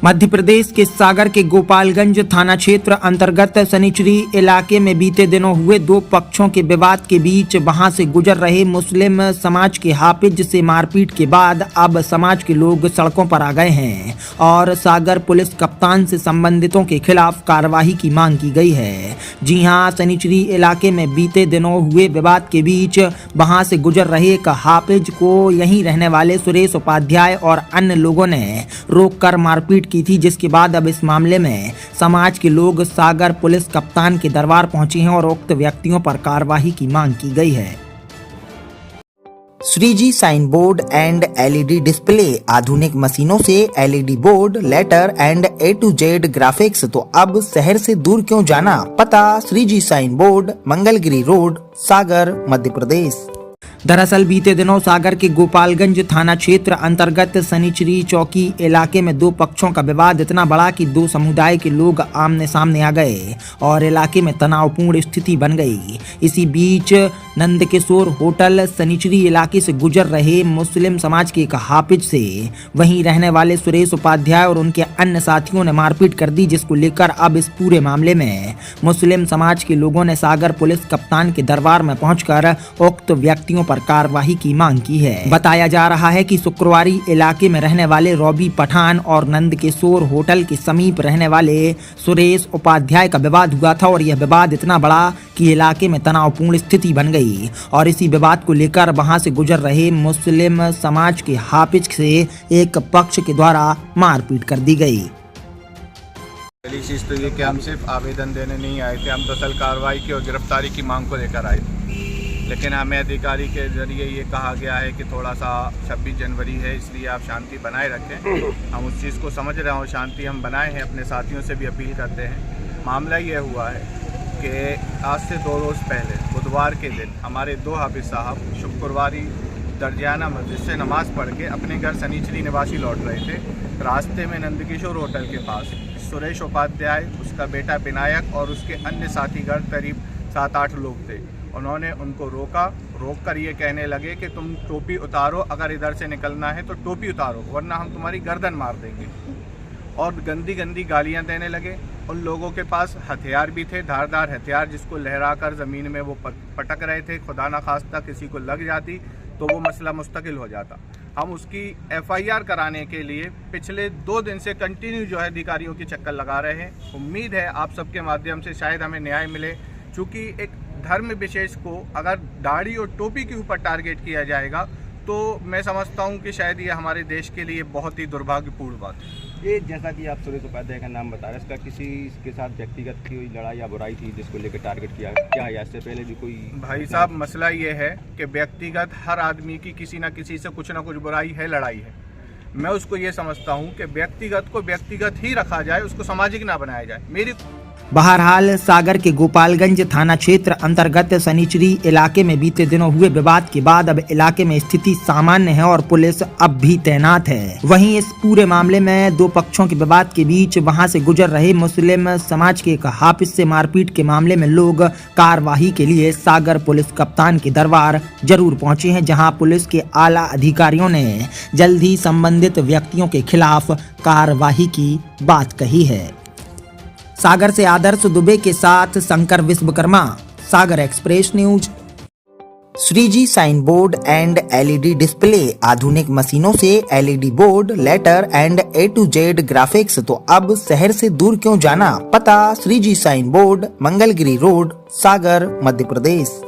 मध्य प्रदेश के सागर के गोपालगंज थाना क्षेत्र अंतर्गत सनिचरी इलाके में बीते दिनों हुए दो पक्षों के विवाद के बीच वहां से गुजर रहे मुस्लिम समाज के हाफिज से मारपीट के बाद अब समाज के लोग सड़कों पर आ गए हैं और सागर पुलिस कप्तान से संबंधितों के खिलाफ कार्रवाई की मांग की गई है। जी हां, सनिचरी इलाके में बीते दिनों हुए विवाद के बीच वहां से गुजर रहे एक हाफिज को यहीं रहने वाले सुरेश उपाध्याय और अन्य लोगों ने रोककर मारपीट की थी, जिसके बाद अब इस मामले में समाज के लोग सागर पुलिस कप्तान के दरबार पहुंचे हैं और उक्त व्यक्तियों पर कार्रवाई की मांग की गई है। Shriji sign board and LED display, आधुनिक मशीनों से LED board, letter and A to Z graphics. तो अब शहर से दूर क्यों जाना? पता Shriji sign board, Mangalgiri road, Sagar, Madhya Pradesh. दरअसल बीते दिनों सागर के गोपालगंज थाना क्षेत्र अंतर्गत सनिचरी चौकी इलाके में दो पक्षों का विवाद इतना बड़ा कि दो समुदाय के लोग आमने सामने आ गए और इलाके में तनावपूर्ण स्थिति बन गई। इसी बीच नंदकिशोर होटल सनिचरी इलाके से गुजर रहे मुस्लिम समाज के एक हाफिज से वहीं रहने वाले सुरेश उपाध्याय और उनके अन्य साथियों ने मारपीट कर दी, जिसको लेकर अब इस पूरे मामले में मुस्लिम समाज के लोगों ने सागर पुलिस कप्तान के दरबार में पहुंचकर उक्त व्यक्तियों पर कार्रवाई की मांग की है। बताया जा रहा है कि शुक्रवारी इलाके में रहने वाले रॉबी पठान और नंदकिशोर होटल के समीप रहने वाले सुरेश उपाध्याय का विवाद हुआ था और यह विवाद इतना बड़ा कि इलाके में तनावपूर्ण स्थिति बन गई और इसी विवाद को लेकर वहां से गुजर रहे मुस्लिम समाज के हाफिज से एक पक्ष के द्वारा मारपीट कर दी गई। पहली चीज तो ये कि हम सिर्फ आवेदन देने नहीं आए थे, हम दरअसल कार्रवाई की और गिरफ्तारी की मांग को लेकर आए थे। लेकिन हमें अधिकारी के जरिए ये कहा गया है कि थोड़ा सा 26 जनवरी है, इसलिए आप शांति बनाए रखें। हम उस चीज़ को समझ रहे हैं, शांति हम बनाए हैं, अपने साथियों से भी अपील करते हैं। मामला ये हुआ है कि आज से 2 रोज़ पहले बुधवार के दिन हमारे 2 हाफिज साहब शुक्रवारी दरजियाना मस्जिद से नमाज़ पढ़ के अपने घर सनिचरी निवासी लौट रहे थे। रास्ते में नंदकिशोर होटल के पास सुरेश उपाध्याय, उसका बेटा विनायक और उसके अन्य साथीगण करीब 7-8 लोग थे। उन्होंने उनको रोक कर ये कहने लगे कि तुम टोपी उतारो, अगर इधर से निकलना है तो टोपी उतारो वरना हम तुम्हारी गर्दन मार देंगे, और गंदी गालियां देने लगे। उन लोगों के पास हथियार भी थे, धारदार हथियार, जिसको लहराकर ज़मीन में वो पटक रहे थे। खुदा न खास्ता किसी को लग जाती तो वो मसला मुस्तकिल हो जाता। हम उसकी FIR कराने के लिए पिछले 2 दिन से कंटिन्यू जो है अधिकारियों की चक्कर लगा रहे हैं। उम्मीद है आप सबके माध्यम से शायद हमें न्याय मिले, चूँकि एक धर्म विशेष को अगर दाढ़ी और टोपी के ऊपर टारगेट किया जाएगा तो मैं समझता हूं कि शायद ये हमारे देश के लिए बहुत ही दुर्भाग्यपूर्ण बात है। ये जैसा कि आप सुरेश उपाध्याय का नाम बता रहे हैं, इसका किसी के साथ व्यक्तिगत कोई लड़ाई या बुराई थी जिसको लेकर टारगेट किया क्या, या इससे पहले भी कोई? भाई साहब, मसला ये है कि व्यक्तिगत हर आदमी की किसी न किसी से कुछ ना कुछ बुराई है, लड़ाई है। मैं उसको ये समझता हूँ कि व्यक्तिगत को व्यक्तिगत ही रखा जाए, उसको सामाजिक ना बनाया जाए। मेरी बहरहाल सागर के गोपालगंज थाना क्षेत्र अंतर्गत सनिचरी इलाके में बीते दिनों हुए विवाद के बाद अब इलाके में स्थिति सामान्य है और पुलिस अब भी तैनात है। वहीं इस पूरे मामले में दो पक्षों के विवाद के बीच वहां से गुजर रहे मुस्लिम समाज के एक हाफिज से मारपीट के मामले में लोग कार्रवाई के लिए सागर पुलिस कप्तान के दरबार जरूर पहुंचे हैं, जहां पुलिस के आला अधिकारियों ने जल्द ही संबंधित व्यक्तियों के खिलाफ कार्रवाई की बात कही है। सागर से आदर्श दुबे के साथ Shankar Vishwakarma, Sagar express news. Shriji sign board and LED display, आधुनिक मशीनों से LED board, letter and A to Z graphics. तो अब शहर से दूर क्यों जाना? पता Shriji sign board, Mangalgiri road, Sagar, Madhya प्रदेश।